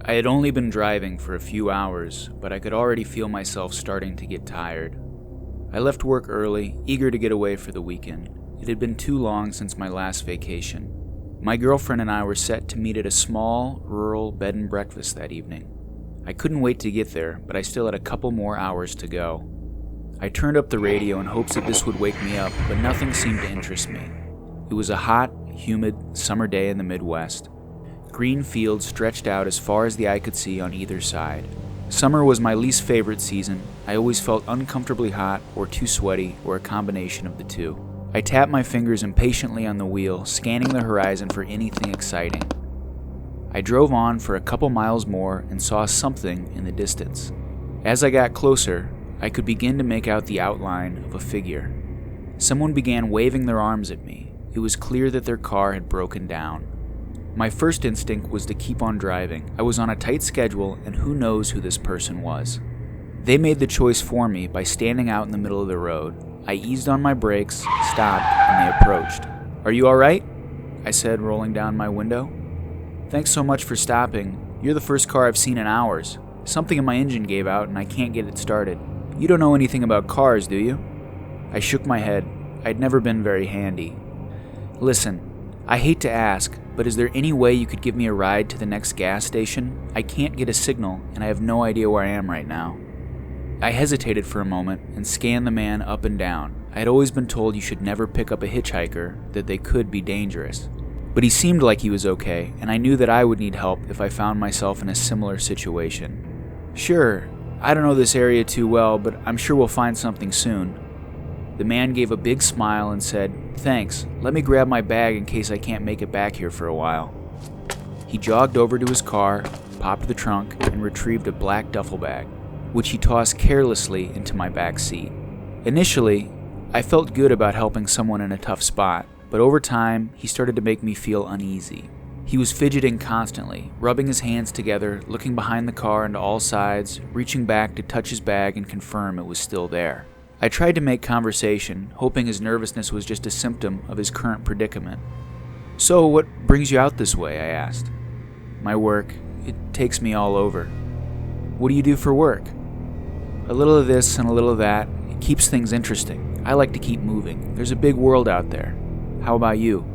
I had only been driving for a few hours, but I could already feel myself starting to get tired. I left work early, eager to get away for the weekend. It had been too long since my last vacation. My girlfriend and I were set to meet at a small, rural bed and breakfast that evening. I couldn't wait to get there, but I still had a couple more hours to go. I turned up the radio in hopes that this would wake me up, but nothing seemed to interest me. It was a hot, humid summer day in the Midwest. Green fields stretched out as far as the eye could see on either side. Summer was my least favorite season. I always felt uncomfortably hot or too sweaty or a combination of the two. I tapped my fingers impatiently on the wheel, scanning the horizon for anything exciting. I drove on for a couple miles more and saw something in the distance. As I got closer, I could begin to make out the outline of a figure. Someone began waving their arms at me. It was clear that their car had broken down. My first instinct was to keep on driving. I was on a tight schedule, and who knows who this person was. They made the choice for me by standing out in the middle of the road. I eased on my brakes, stopped, and they approached. "Are you all right?" I said, rolling down my window. "Thanks so much for stopping. You're the first car I've seen in hours. Something in my engine gave out, and I can't get it started. You don't know anything about cars, do you?" I shook my head. I'd never been very handy. "Listen, I hate to ask, but is there any way you could give me a ride to the next gas station? I can't get a signal, and I have no idea where I am right now." I hesitated for a moment and scanned the man up and down. I had always been told you should never pick up a hitchhiker, that they could be dangerous. But he seemed like he was okay, and I knew that I would need help if I found myself in a similar situation. "Sure, I don't know this area too well, but I'm sure we'll find something soon." The man gave a big smile and said, "Thanks, let me grab my bag in case I can't make it back here for a while." He jogged over to his car, popped the trunk, and retrieved a black duffel bag, which he tossed carelessly into my back seat. Initially, I felt good about helping someone in a tough spot, but over time, he started to make me feel uneasy. He was fidgeting constantly, rubbing his hands together, looking behind the car and to all sides, reaching back to touch his bag and confirm it was still there. I tried to make conversation, hoping his nervousness was just a symptom of his current predicament. "So, what brings you out this way?" I asked. "My work. It takes me all over." "What do you do for work?" "A little of this and a little of that. It keeps things interesting. I like to keep moving. There's a big world out there. How about you?"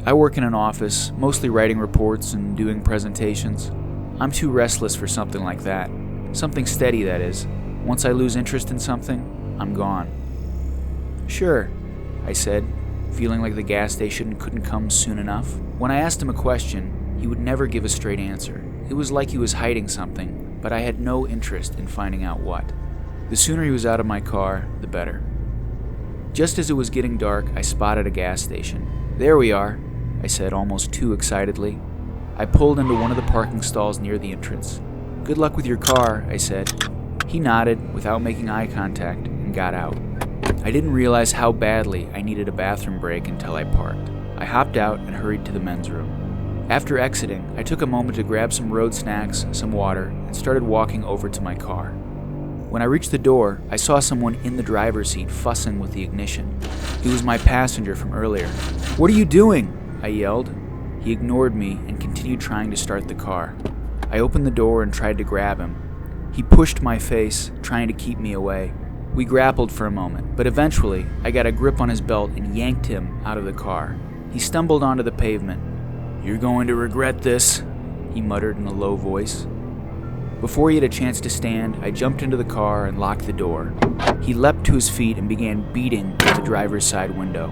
"I work in an office, mostly writing reports and doing presentations. I'm too restless for something like that. Something steady, that is. Once I lose interest in something, I'm gone." "Sure," I said, feeling like the gas station couldn't come soon enough. When I asked him a question, he would never give a straight answer. It was like he was hiding something, but I had no interest in finding out what. The sooner he was out of my car, the better. Just as it was getting dark, I spotted a gas station. "There we are," I said almost too excitedly. I pulled into one of the parking stalls near the entrance. "Good luck with your car," I said. He nodded without making eye contact and got out. I didn't realize how badly I needed a bathroom break until I parked. I hopped out and hurried to the men's room. After exiting, I took a moment to grab some road snacks, some water, and started walking over to my car. When I reached the door, I saw someone in the driver's seat fussing with the ignition. It was my passenger from earlier. "What are you doing?" I yelled. He ignored me and continued trying to start the car. I opened the door and tried to grab him. He pushed my face, trying to keep me away. We grappled for a moment, but eventually I got a grip on his belt and yanked him out of the car. He stumbled onto the pavement. "You're going to regret this," he muttered in a low voice. Before he had a chance to stand, I jumped into the car and locked the door. He leapt to his feet and began beating at the driver's side window.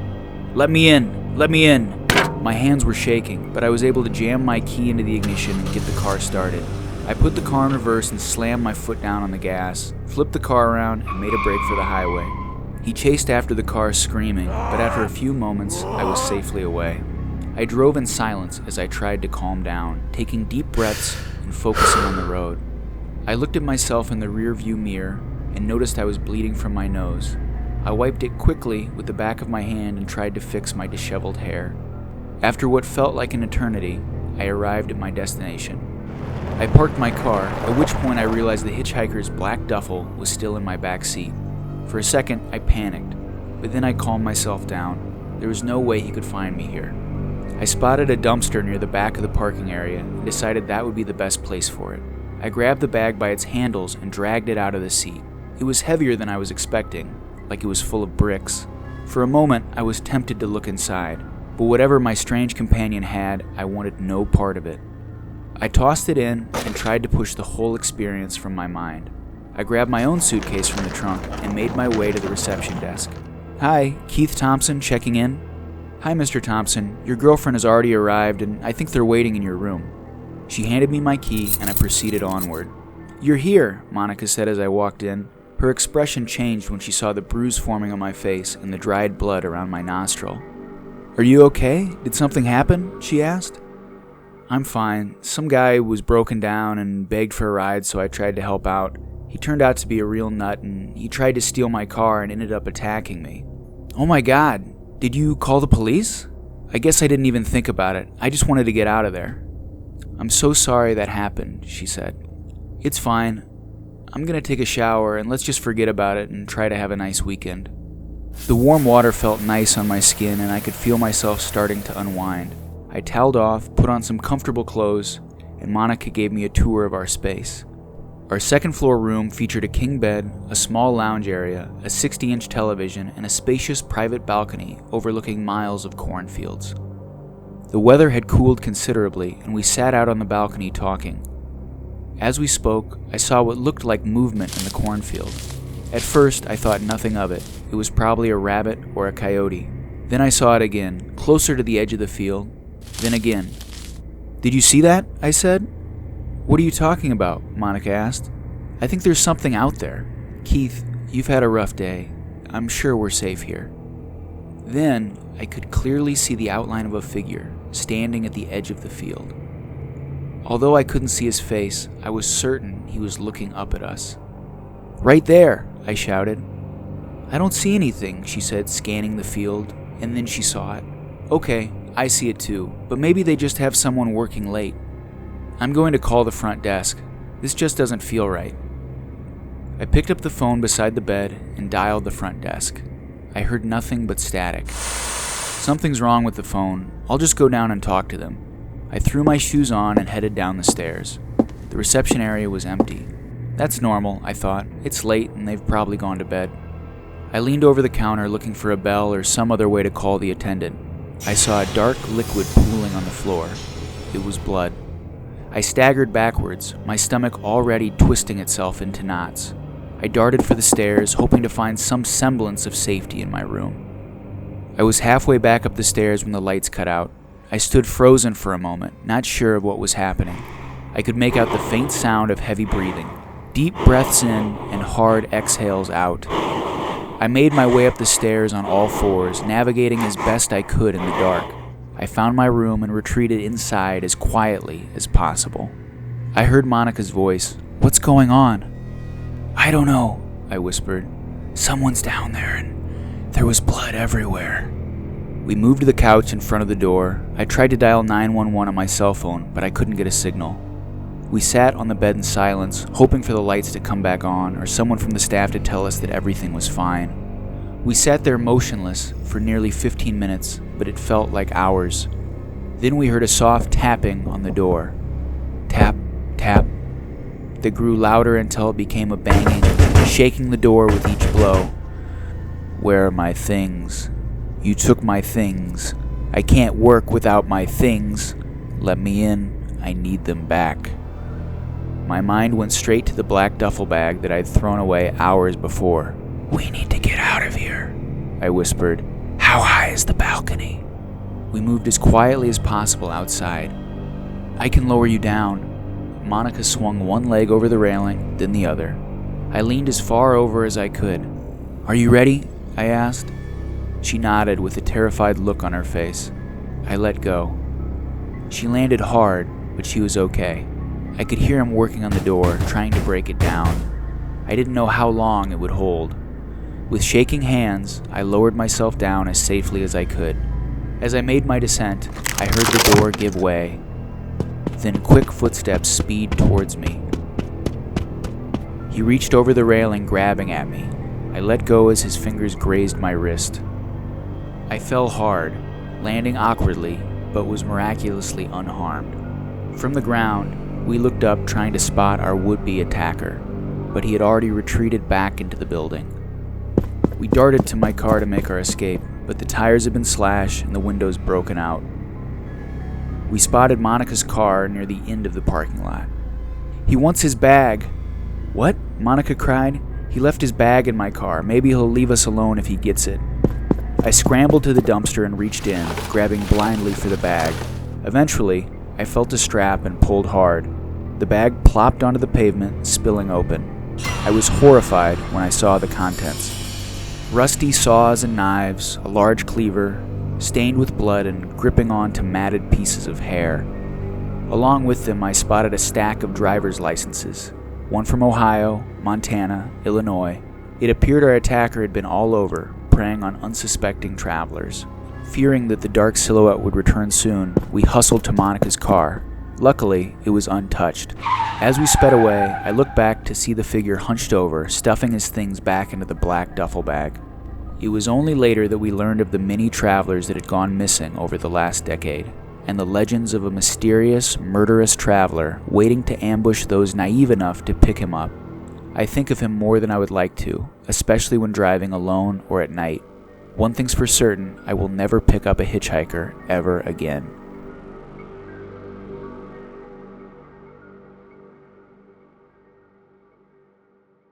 "Let me in! Let me in!" My hands were shaking, but I was able to jam my key into the ignition and get the car started. I put the car in reverse and slammed my foot down on the gas, flipped the car around, and made a break for the highway. He chased after the car screaming, but after a few moments, I was safely away. I drove in silence as I tried to calm down, taking deep breaths and focusing on the road. I looked at myself in the rearview mirror and noticed I was bleeding from my nose. I wiped it quickly with the back of my hand and tried to fix my disheveled hair. After what felt like an eternity, I arrived at my destination. I parked my car, at which point I realized the hitchhiker's black duffel was still in my back seat. For a second, I panicked, but then I calmed myself down. There was no way he could find me here. I spotted a dumpster near the back of the parking area and decided that would be the best place for it. I grabbed the bag by its handles and dragged it out of the seat. It was heavier than I was expecting, like it was full of bricks. For a moment, I was tempted to look inside, but whatever my strange companion had, I wanted no part of it. I tossed it in and tried to push the whole experience from my mind. I grabbed my own suitcase from the trunk and made my way to the reception desk. "Hi, Keith Thompson checking in." "Hi, Mr. Thompson. Your girlfriend has already arrived and I think they're waiting in your room." She handed me my key and I proceeded onward. "You're here," Monica said as I walked in. Her expression changed when she saw the bruise forming on my face and the dried blood around my nostril. "Are you okay? Did something happen?" she asked. "I'm fine. Some guy was broken down and begged for a ride, so I tried to help out. He turned out to be a real nut and he tried to steal my car and ended up attacking me." "Oh my God. Did you call the police?" "I guess I didn't even think about it. I just wanted to get out of there." "I'm so sorry that happened," she said. "It's fine. I'm gonna take a shower and let's just forget about it and try to have a nice weekend." The warm water felt nice on my skin and I could feel myself starting to unwind. I toweled off, put on some comfortable clothes, and Monica gave me a tour of our space. Our second-floor room featured a king bed, a small lounge area, a 60-inch television, and a spacious private balcony overlooking miles of cornfields. The weather had cooled considerably, and we sat out on the balcony talking. As we spoke, I saw what looked like movement in the cornfield. At first, I thought nothing of it. It was probably a rabbit or a coyote. Then I saw it again, closer to the edge of the field. Then again. "Did you see that?" I said. "What are you talking about?" Monica asked. "I think there's something out there. Keith, you've had a rough day. I'm sure we're safe here." Then I could clearly see the outline of a figure standing at the edge of the field. Although I couldn't see his face, I was certain he was looking up at us. "Right there!" I shouted. "I don't see anything," she said, scanning the field, and then she saw it. "Okay, I see it too, but maybe they just have someone working late. I'm going to call the front desk. This just doesn't feel right." I picked up the phone beside the bed and dialed the front desk. I heard nothing but static. "Something's wrong with the phone. I'll just go down and talk to them." I threw my shoes on and headed down the stairs. The reception area was empty. That's normal, I thought. It's late and they've probably gone to bed. I leaned over the counter looking for a bell or some other way to call the attendant. I saw a dark liquid pooling on the floor. It was blood. I staggered backwards, my stomach already twisting itself into knots. I darted for the stairs, hoping to find some semblance of safety in my room. I was halfway back up the stairs when the lights cut out. I stood frozen for a moment, not sure of what was happening. I could make out the faint sound of heavy breathing, deep breaths in and hard exhales out. I made my way up the stairs on all fours, navigating as best I could in the dark. I found my room and retreated inside as quietly as possible. I heard Monica's voice. "What's going on?" "I don't know," I whispered. "Someone's down there and there was blood everywhere." We moved to the couch in front of the door. I tried to dial 911 on my cell phone, but I couldn't get a signal. We sat on the bed in silence, hoping for the lights to come back on or someone from the staff to tell us that everything was fine. We sat there motionless for nearly 15 minutes, but it felt like hours. Then we heard a soft tapping on the door. Tap, tap. That grew louder until it became a banging, shaking the door with each blow. "Where are my things? You took my things. I can't work without my things. Let me in. I need them back." My mind went straight to the black duffel bag that I'd thrown away hours before. "We need to get out of here," I whispered. "How high is the balcony?" We moved as quietly as possible outside. "I can lower you down." Monica swung one leg over the railing, then the other. I leaned as far over as I could. "Are you ready?" I asked. She nodded with a terrified look on her face. I let go. She landed hard, but she was okay. I could hear him working on the door, trying to break it down. I didn't know how long it would hold. With shaking hands, I lowered myself down as safely as I could. As I made my descent, I heard the door give way. Then quick footsteps speed towards me. He reached over the railing, grabbing at me. I let go as his fingers grazed my wrist. I fell hard, landing awkwardly, but was miraculously unharmed. From the ground, We looked up trying to spot our would-be attacker, but he had already retreated back into the building. We darted to my car to make our escape, but the tires had been slashed and the windows broken out. We spotted Monica's car near the end of the parking lot. "He wants his bag." "What?" Monica cried. "He left his bag in my car. Maybe he'll leave us alone if he gets it." I scrambled to the dumpster and reached in, grabbing blindly for the bag. Eventually, I felt a strap and pulled hard. The bag plopped onto the pavement, spilling open. I was horrified when I saw the contents. Rusty saws and knives, a large cleaver, stained with blood and gripping onto matted pieces of hair. Along with them, I spotted a stack of driver's licenses, one from Ohio, Montana, Illinois. It appeared our attacker had been all over, preying on unsuspecting travelers. Fearing that the dark silhouette would return soon, we hustled to Monica's car. Luckily, it was untouched. As we sped away, I looked back to see the figure hunched over, stuffing his things back into the black duffel bag. It was only later that we learned of the many travelers that had gone missing over the last decade, and the legends of a mysterious, murderous traveler waiting to ambush those naive enough to pick him up. I think of him more than I would like to, especially when driving alone or at night. One thing's for certain, I will never pick up a hitchhiker ever again.